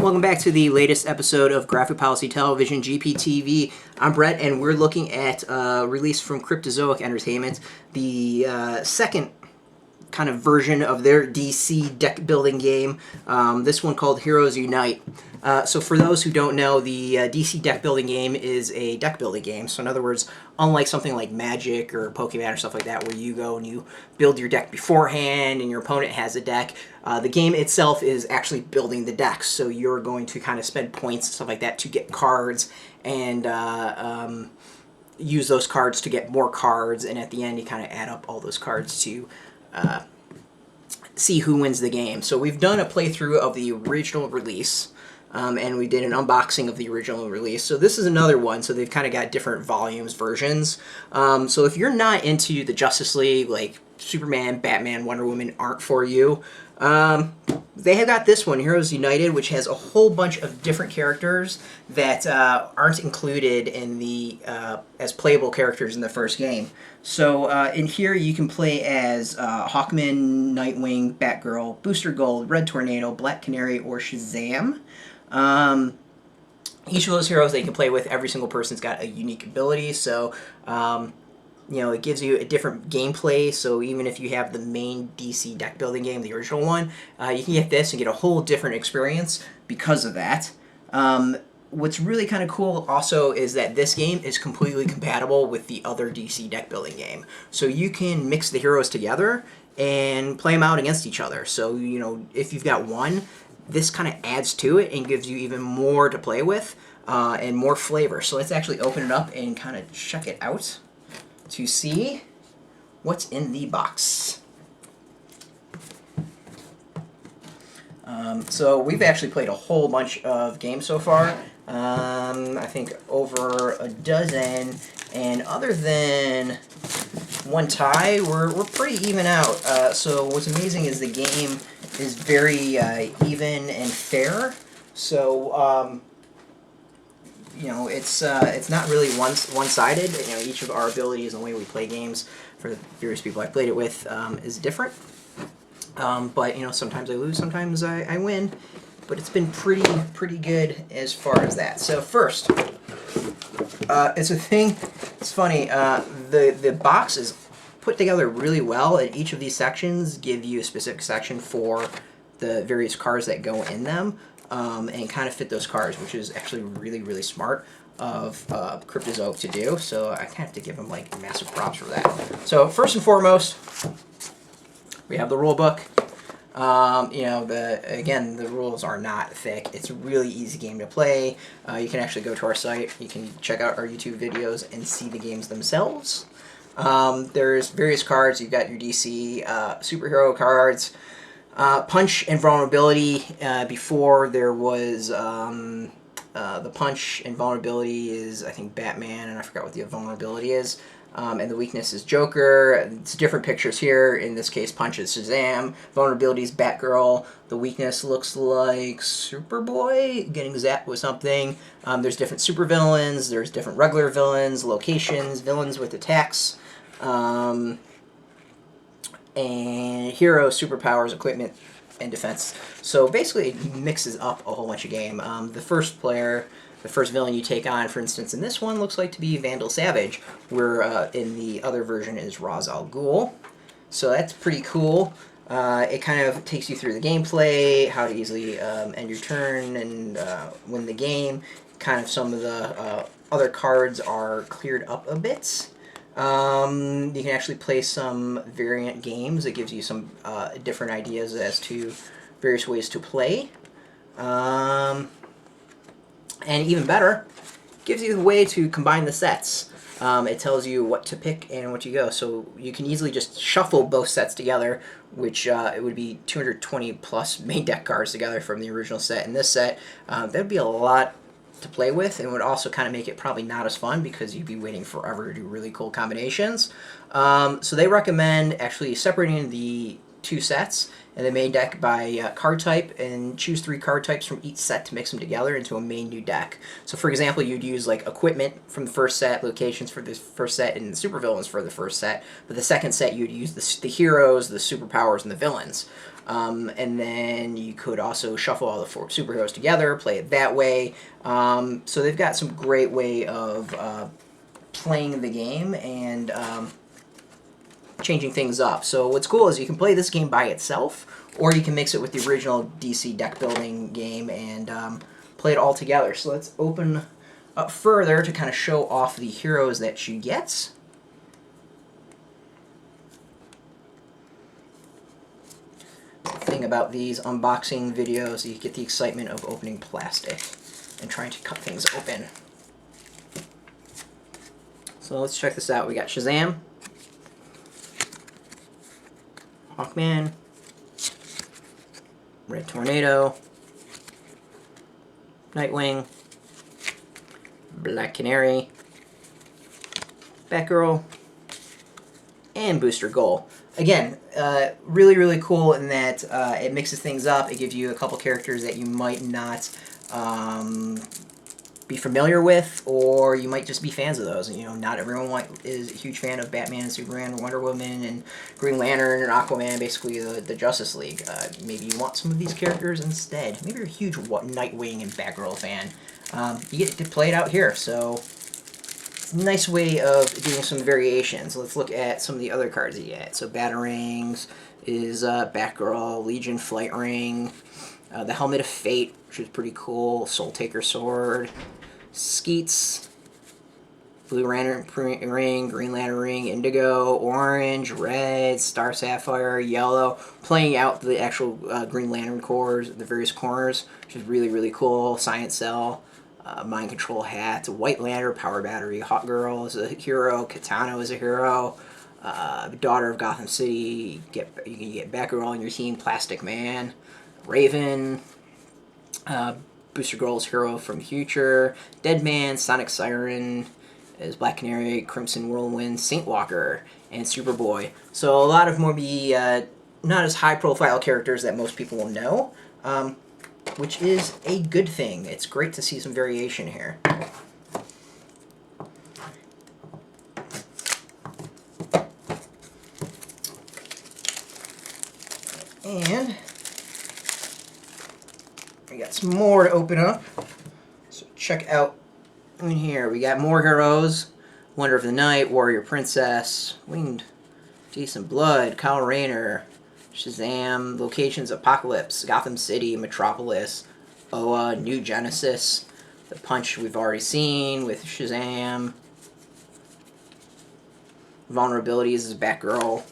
Welcome back to the latest episode of Graphic Policy Television, GPTV. I'm Brett, and we're looking at a release from Cryptozoic Entertainment, the second kind of version of their DC deck building game, this one called Heroes Unite. So for those who don't know, the DC deck building game is a deck building game. So in other words, unlike something like Magic or Pokemon or stuff like that, where you go and you build your deck beforehand and your opponent has a deck, the game itself is actually building the decks. So you're going to kind of spend points and stuff like that to get cards and use those cards to get more cards. And at the end, you kind of add up all those cards to see who wins the game. So we've done a playthrough of the original release. And we did an unboxing of the original release. So this is another one, so they've kind of got different volumes, versions. So if you're not into the Justice League, like Superman, Batman, Wonder Woman aren't for you, they have got this one, Heroes United, which has a whole bunch of different characters that aren't included in the as playable characters in the first game. So in here you can play as Hawkman, Nightwing, Batgirl, Booster Gold, Red Tornado, Black Canary, or Shazam. Each of those heroes that you can play with, every single person's got a unique ability, so you know, it gives you a different gameplay. So even if you have the main DC deck building game, the original one, you can get this and get a whole different experience because of that. What's really kind of cool also is that this game is completely compatible with the other DC deck building game. So you can mix the heroes together and play them out against each other. So, you know, if you've got one, this kind of adds to it and gives you even more to play with and more flavor. So let's actually open it up and kind of check it out to see what's in the box. So we've actually played a whole bunch of games so far. I think over a dozen, and other than one tie, we're pretty even out. So what's amazing is the game is very even and fair. So you know, it's not really one-sided. You know, each of our abilities and the way we play games for the various people I've played it with is different. But you know, sometimes I lose, sometimes I win. But it's been pretty good as far as that. So first, it's a thing. It's funny. The box is put together really well, and each of these sections give you a specific section for the various cards that go in them, and kind of fit those cards, which is actually really smart of Cryptozoic to do. So I kind of have to give them like massive props for that. So first and foremost, we have the rule book. You know, again, the rules are not thick. It's a really easy game to play. You can actually go to our site. You can check out our YouTube videos and see the games themselves. There's various cards. You've got your DC superhero cards. Punch and vulnerability. Before there was the punch and vulnerability is, I think, Batman, and I forgot what the vulnerability is. And the weakness is Joker. It's different pictures here. In this case, punch is Shazam. Vulnerability is Batgirl. The weakness looks like Superboy getting zapped with something. There's different supervillains. There's different regular villains, locations, villains with attacks. And hero, superpowers, equipment, and defense. So basically it mixes up a whole bunch of game. The first player, the first villain you take on, for instance, in this one looks like to be Vandal Savage, where in the other version is Ra's al Ghul. So that's pretty cool. It kind of takes you through the gameplay, how to easily end your turn and win the game. Kind of some of the other cards are cleared up a bit. You can actually play some variant games. It gives you some different ideas as to various ways to play. And even better, gives you a way to combine the sets. It tells you what to pick and what you go. So you can easily just shuffle both sets together, which it would be 220 plus main deck cards together from the original set and this set. That would be a lot to play with, and would also kind of make it probably not as fun because you'd be waiting forever to do really cool combinations. So they recommend actually separating the two sets and the main deck by card type, and choose 3 card types from each set to mix them together into a main new deck. So for example, you'd use like equipment from the first set, locations for the first set, and supervillains for the first set. But the second set you'd use the heroes, the superpowers, and the villains. And then you could also shuffle all the 4 superheroes together, play it that way. So they've got some great way of playing the game and changing things up. So what's cool is you can play this game by itself, or you can mix it with the original DC deck building game and play it all together. So let's open up further to kind of show off the heroes that you get. The thing about these unboxing videos, you get the excitement of opening plastic and trying to cut things open. So let's check this out. We got Shazam, Hawkman, Red Tornado, Nightwing, Black Canary, Batgirl, and Booster Goal. Again, really, really cool in that it mixes things up. It gives you a couple characters that you might not be familiar with, or you might just be fans of those. You know, not everyone is a huge fan of Batman, Superman, Wonder Woman, and Green Lantern, and Aquaman, basically the Justice League. Maybe you want some of these characters instead. Maybe you're a huge Nightwing and Batgirl fan. You get to play it out here, so it's a nice way of doing some variations. Let's look at some of the other cards you get. So Batarangs is Batgirl, Legion Flight Ring, the Helmet of Fate, which is pretty cool, Soul Taker Sword, Skeets, Blue Lantern Ring, Green Lantern Ring, Indigo, Orange, Red, Star Sapphire, Yellow, playing out the actual Green Lantern cores, the various corners, which is really, really cool. Science Cell, Mind Control Hat, White Lantern, Power Battery, Hot Girl is a hero, Katana is a hero, Daughter of Gotham City, you can get Batgirl on your team, Plastic Man, Raven, Booster Goal's Hero from Future, Deadman, Sonic Siren is Black Canary, Crimson Whirlwind, Saint Walker, and Superboy. So a lot of more not as high profile characters that most people will know, which is a good thing. It's great to see some variation here. And we got some more to open up. So check out in here. We got more heroes. Wonder of the Night, Warrior Princess, Winged Decent Blood, Kyle Rayner, Shazam, Locations Apocalypse, Gotham City, Metropolis, Oa, New Genesis, The Punch we've already seen with Shazam. Vulnerabilities is Batgirl.